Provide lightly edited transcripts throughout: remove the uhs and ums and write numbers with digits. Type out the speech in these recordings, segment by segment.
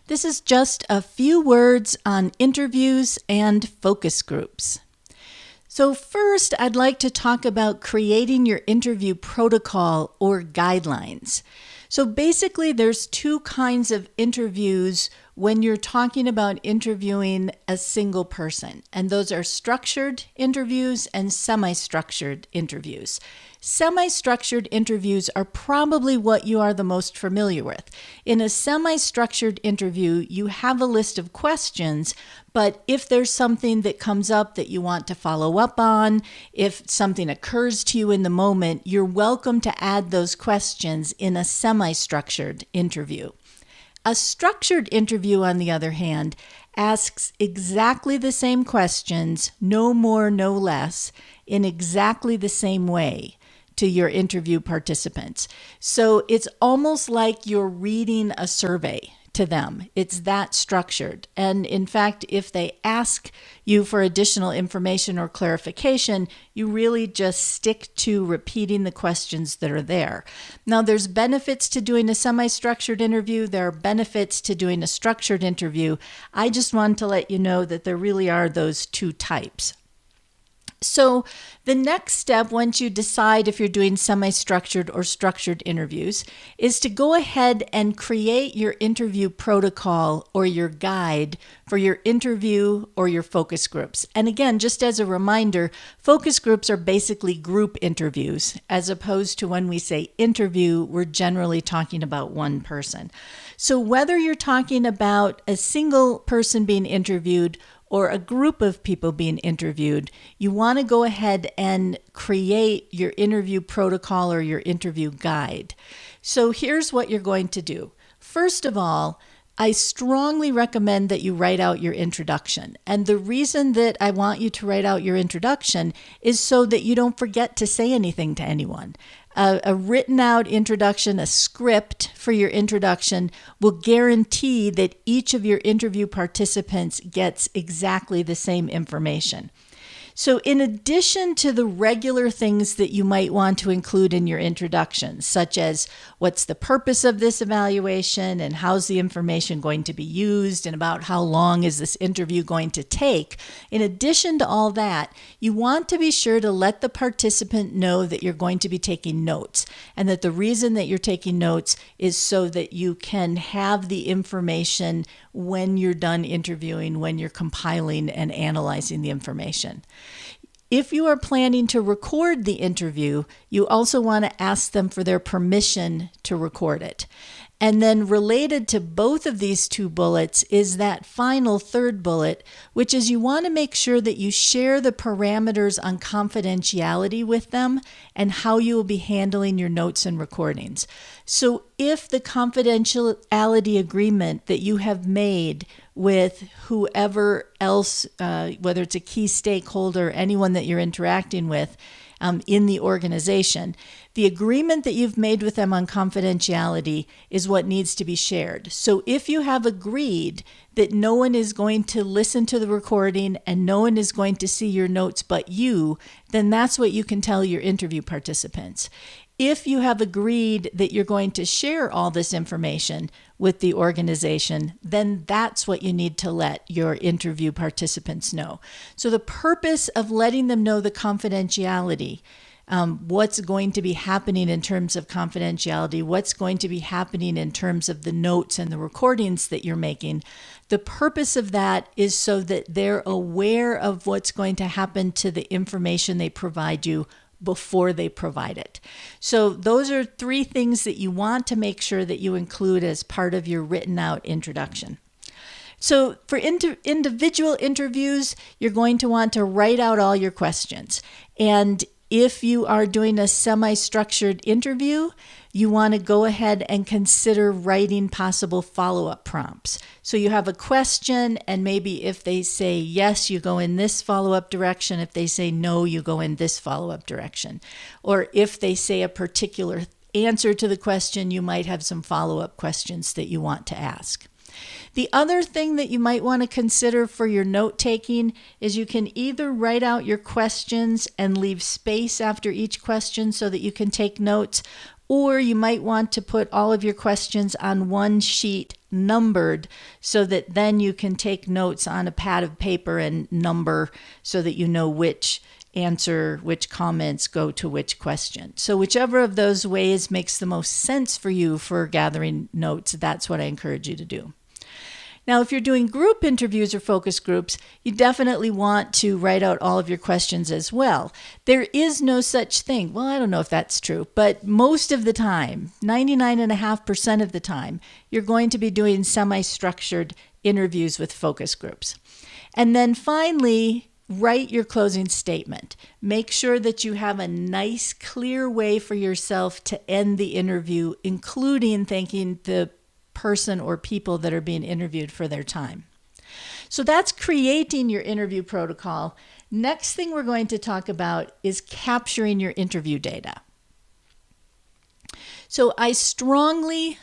This is just a few words on interviews and focus groups. So first, I'd like to talk about creating your interview protocol or guidelines. So basically, there's two kinds of interviews when you're talking about interviewing a single person, and those are structured interviews and semi-structured interviews. Semi-structured interviews are probably what you are the most familiar with. In a semi-structured interview, you have a list of questions, but if there's something that comes up that you want to follow up on, if something occurs to you in the moment, you're welcome to add those questions in a semi-structured interview. A structured interview, on the other hand, asks exactly the same questions, no more, no less, in exactly the same way to your interview participants. So it's almost like you're reading a survey to them. It's that structured. And in fact, if they ask you for additional information or clarification, you really just stick to repeating the questions that are there. Now, there's benefits to doing a semi-structured interview. There are benefits to doing a structured interview. I just wanted to let you know that there really are those two types. So the next step, once you decide if you're doing semi-structured or structured interviews, is to go ahead and create your interview protocol or your guide for your interview or your focus groups. And again, just as a reminder, focus groups are basically group interviews, as opposed to when we say interview, we're generally talking about one person. So whether you're talking about a single person being interviewed or a group of people being interviewed, you want to go ahead and create your interview protocol or your interview guide. So here's what you're going to do. First of all, I strongly recommend that you write out your introduction. And the reason that I want you to write out your introduction is so that you don't forget to say anything to anyone. A written out introduction, a script for your introduction, will guarantee that each of your interview participants gets exactly the same information. So in addition to the regular things that you might want to include in your introduction, such as what's the purpose of this evaluation and how's the information going to be used and about how long is this interview going to take, in addition to all that, you want to be sure to let the participant know that you're going to be taking notes and that the reason that you're taking notes is so that you can have the information when you're done interviewing, when you're compiling and analyzing the information. If you are planning to record the interview, you also want to ask them for their permission to record it. And then related to both of these two bullets is that final third bullet, which is you want to make sure that you share the parameters on confidentiality with them and how you will be handling your notes and recordings. So if the confidentiality agreement that you have made with whoever else, whether it's a key stakeholder, anyone that you're interacting with, in the organization, the agreement that you've made with them on confidentiality is what needs to be shared. So if you have agreed that no one is going to listen to the recording and no one is going to see your notes but you, then that's what you can tell your interview participants. If you have agreed that you're going to share all this information with the organization, then that's what you need to let your interview participants know. So the purpose of letting them know the confidentiality, what's going to be happening in terms of confidentiality, what's going to be happening in terms of the notes and the recordings that you're making, the purpose of that is so that they're aware of what's going to happen to the information they provide you before they provide it. So those are three things that you want to make sure that you include as part of your written out introduction. So for individual interviews, you're going to want to write out all your questions. And if you are doing a semi-structured interview, you want to go ahead and consider writing possible follow-up prompts. So you have a question, and maybe if they say yes, you go in this follow-up direction. If they say no, you go in this follow-up direction. Or if they say a particular answer to the question, you might have some follow-up questions that you want to ask. The other thing that you might want to consider for your note-taking is you can either write out your questions and leave space after each question so that you can take notes, Or you might want to put all of your questions on one sheet numbered so that then you can take notes on a pad of paper and number so that you know which answer, which comments go to which question. So whichever of those ways makes the most sense for you for gathering notes, that's what I encourage you to do. Now, if you're doing group interviews or focus groups, you definitely want to write out all of your questions as well. There is no such thing. Well, I don't know if that's true, but most of the time, 99.5% of the time, you're going to be doing semi-structured interviews with focus groups. And then finally, write your closing statement. Make sure that you have a nice, clear way for yourself to end the interview, including thanking the person or people that are being interviewed for their time. So that's creating your interview protocol. Next thing we're going to talk about is capturing your interview data. So I strongly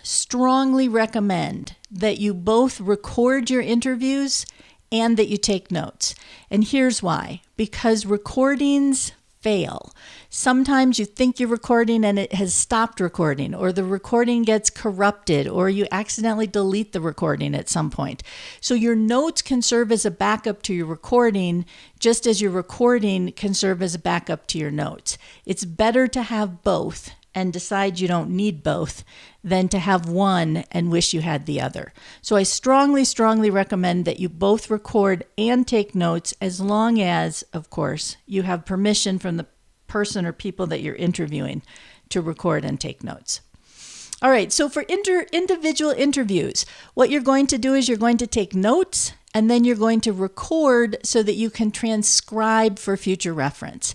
recommend that you both record your interviews and that you take notes. And here's why. Because recordings fail. Sometimes you think you're recording and it has stopped recording, or the recording gets corrupted, or you accidentally delete the recording at some point. So your notes can serve as a backup to your recording, just as your recording can serve as a backup to your notes. It's better to have both and decide you don't need both than to have one and wish you had the other. So I strongly recommend that you both record and take notes, as long as, of course, you have permission from the person or people that you're interviewing to record and take notes. All right, so for individual interviews, what you're going to do is you're going to take notes and then you're going to record so that you can transcribe for future reference.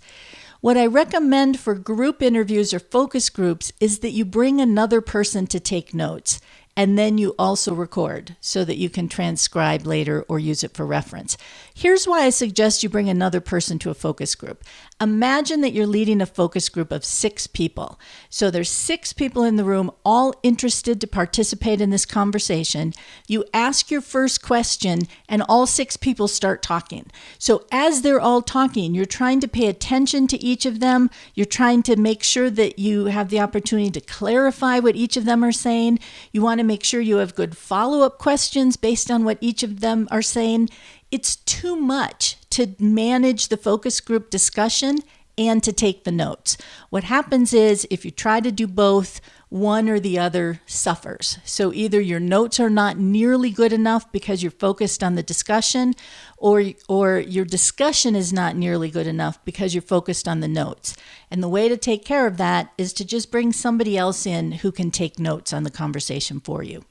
What I recommend for group interviews or focus groups is that you bring another person to take notes, and then you also record so that you can transcribe later or use it for reference. Here's why I suggest you bring another person to a focus group. Imagine that you're leading a focus group of 6 people. So there's 6 people in the room, all interested to participate in this conversation. You ask your first question and all 6 people start talking. So as they're all talking, you're trying to pay attention to each of them. You're trying to make sure that you have the opportunity to clarify what each of them are saying. You want to make sure you have good follow-up questions based on what each of them are saying. It's too much to manage the focus group discussion and to take the notes. What happens is if you try to do both, one or the other suffers. So either your notes are not nearly good enough because you're focused on the discussion, or your discussion is not nearly good enough because you're focused on the notes. And the way to take care of that is to just bring somebody else in who can take notes on the conversation for you.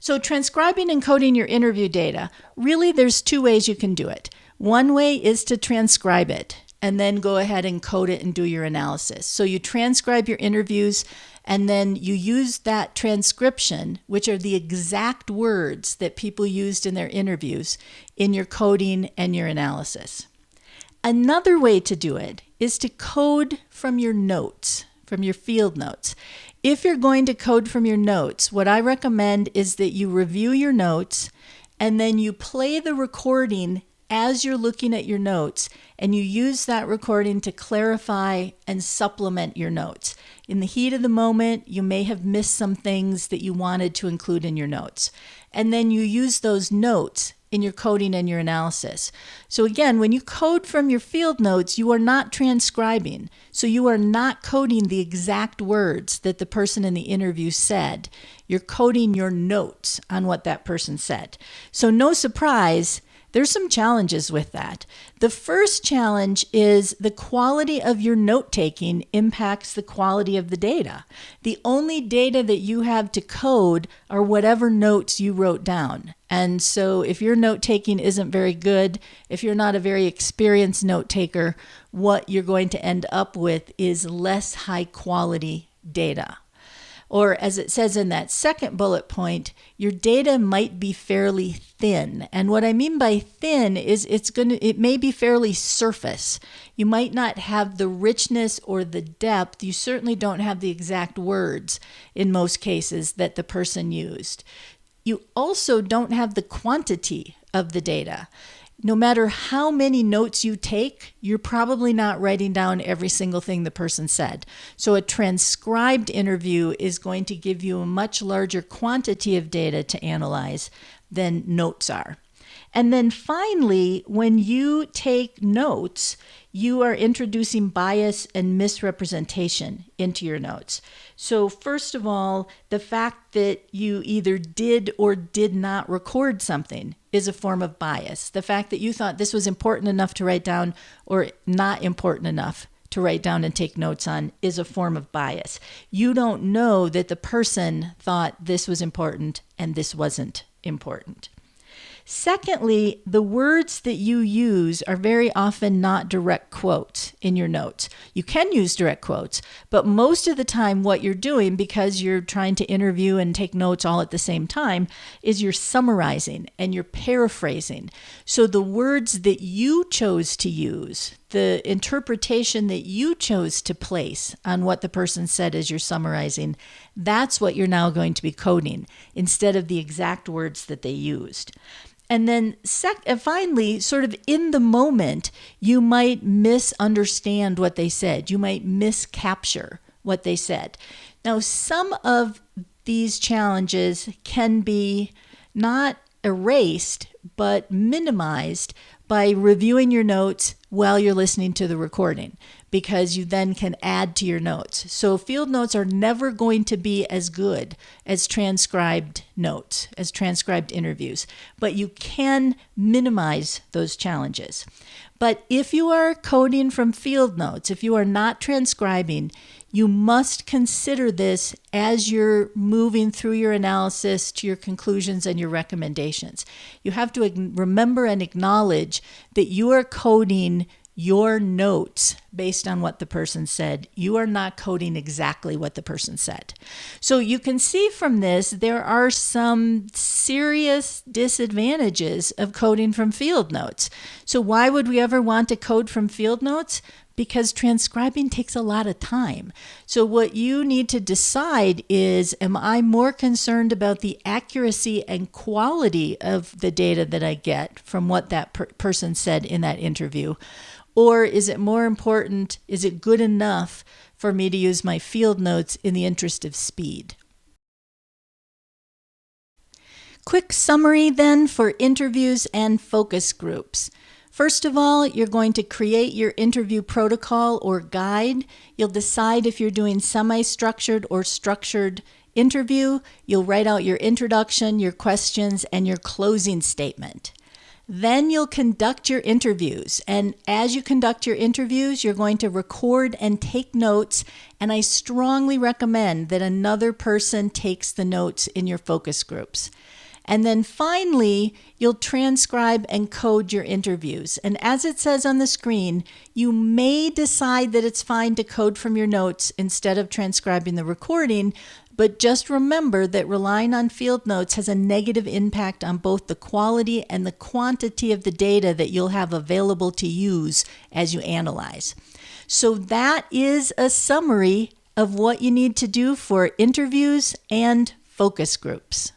So transcribing and coding your interview data, really there's 2 ways you can do it. One way is to transcribe it and then go ahead and code it and do your analysis. So you transcribe your interviews and then you use that transcription, which are the exact words that people used in their interviews, in your coding and your analysis. Another way to do it is to code from your notes, from your field notes. If you're going to code from your notes, what I recommend is that you review your notes and then you play the recording as you're looking at your notes, and you use that recording to clarify and supplement your notes. In the heat of the moment, you may have missed some things that you wanted to include in your notes. And then you use those notes in your coding and your analysis. So again, when you code from your field notes, you are not transcribing. So you are not coding the exact words that the person in the interview said. You're coding your notes on what that person said. So no surprise, there's some challenges with that. The first challenge is the quality of your note-taking impacts the quality of the data. The only data that you have to code are whatever notes you wrote down. And so if your note-taking isn't very good, if you're not a very experienced note-taker, what you're going to end up with is less high-quality data. Or as it says in that second bullet point, your data might be fairly thin. And what I mean by thin is it may be fairly surface. You might not have the richness or the depth. You certainly don't have the exact words in most cases that the person used. You also don't have the quantity of the data. no matter how many notes you take, you're probably not writing down every single thing the person said. So a transcribed interview is going to give you a much larger quantity of data to analyze than notes are. And then finally, when you take notes, you are introducing bias and misrepresentation into your notes. So first of all, the fact that you either did or did not record something is a form of bias. The fact that you thought this was important enough to write down or not important enough to write down and take notes on is a form of bias. You don't know that the person thought this was important and this wasn't important. Secondly, the words that you use are very often not direct quotes in your notes. You can use direct quotes, but most of the time what you're doing, because you're trying to interview and take notes all at the same time, is you're summarizing and you're paraphrasing. So the words that you chose to use, the interpretation that you chose to place on what the person said as you're summarizing, that's what you're now going to be coding instead of the exact words that they used. And then finally, sort of in the moment, you might misunderstand what they said. You might miscapture what they said. Now, some of these challenges can be not erased, but minimized by reviewing your notes while you're listening to the recording, because you then can add to your notes. So field notes are never going to be as good as transcribed notes, as transcribed interviews, but you can minimize those challenges. But if you are coding from field notes, if you are not transcribing, you must consider this as you're moving through your analysis to your conclusions and your recommendations. You have to remember and acknowledge that you are coding your notes based on what the person said. You are not coding exactly what the person said. So you can see from this, there are some serious disadvantages of coding from field notes. So why would we ever want to code from field notes? Because transcribing takes a lot of time. So what you need to decide is, am I more concerned about the accuracy and quality of the data that I get from what that person said in that interview? Or is it more important, is it good enough for me to use my field notes in the interest of speed? Quick summary then for interviews and focus groups. First of all, you're going to create your interview protocol or guide. You'll decide if you're doing semi-structured or structured interview. You'll write out your introduction, your questions, and your closing statement. Then you'll conduct your interviews. And as you conduct your interviews, you're going to record and take notes. And I strongly recommend that another person takes the notes in your focus groups. And then finally, you'll transcribe and code your interviews. And as it says on the screen, you may decide that it's fine to code from your notes instead of transcribing the recording, but just remember that relying on field notes has a negative impact on both the quality and the quantity of the data that you'll have available to use as you analyze. So that is a summary of what you need to do for interviews and focus groups.